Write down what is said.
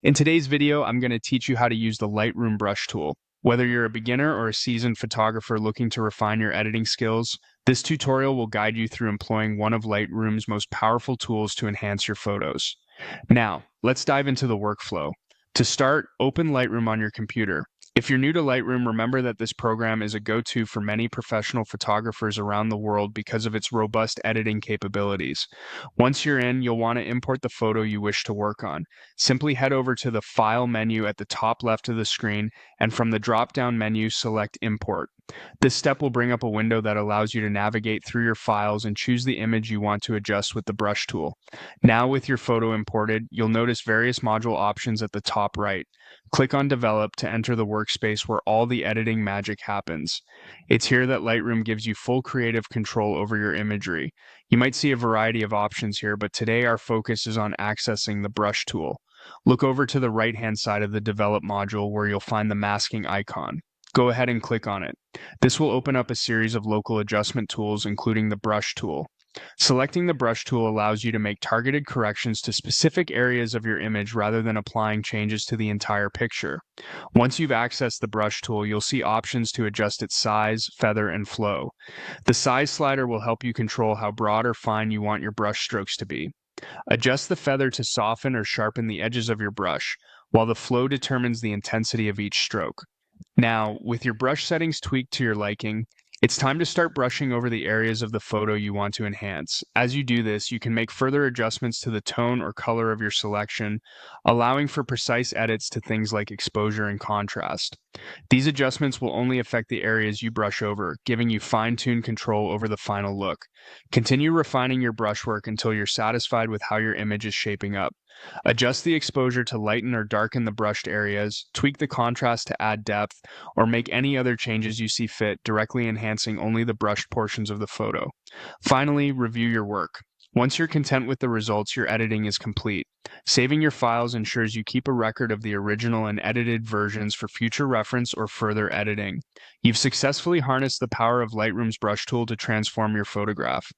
In today's video, I'm going to teach you how to use the Lightroom brush tool. Whether you're a beginner or a seasoned photographer looking to refine your editing skills, this tutorial will guide you through employing one of Lightroom's most powerful tools to enhance your photos. Now, let's dive into the workflow. To start, open Lightroom on your computer. If you're new to Lightroom, remember that this program is a go-to for many professional photographers around the world because of its robust editing capabilities. Once you're in, you'll want to import the photo you wish to work on. Simply head over to the File menu at the top left of the screen, and from the drop-down menu, select Import. This step will bring up a window that allows you to navigate through your files and choose the image you want to adjust with the brush tool. Now, with your photo imported, you'll notice various module options at the top right. Click on Develop to enter the workspace where all the editing magic happens. It's here that Lightroom gives you full creative control over your imagery. You might see a variety of options here, but today our focus is on accessing the brush tool. Look over to the right-hand side of the Develop module where you'll find the masking icon. Go ahead and click on it. This will open up a series of local adjustment tools, including the brush tool. Selecting the brush tool allows you to make targeted corrections to specific areas of your image rather than applying changes to the entire picture. Once you've accessed the brush tool, you'll see options to adjust its size, feather, and flow. The size slider will help you control how broad or fine you want your brush strokes to be. Adjust the feather to soften or sharpen the edges of your brush, while the flow determines the intensity of each stroke. Now, with your brush settings tweaked to your liking, it's time to start brushing over the areas of the photo you want to enhance. As you do this, you can make further adjustments to the tone or color of your selection, allowing for precise edits to things like exposure and contrast. These adjustments will only affect the areas you brush over, giving you fine-tuned control over the final look. Continue refining your brushwork until you're satisfied with how your image is shaping up. Adjust the exposure to lighten or darken the brushed areas, tweak the contrast to add depth, or make any other changes you see fit, directly enhancing only the brushed portions of the photo. Finally, review your work. Once you're content with the results, your editing is complete. Saving your files ensures you keep a record of the original and edited versions for future reference or further editing. You've successfully harnessed the power of Lightroom's brush tool to transform your photograph.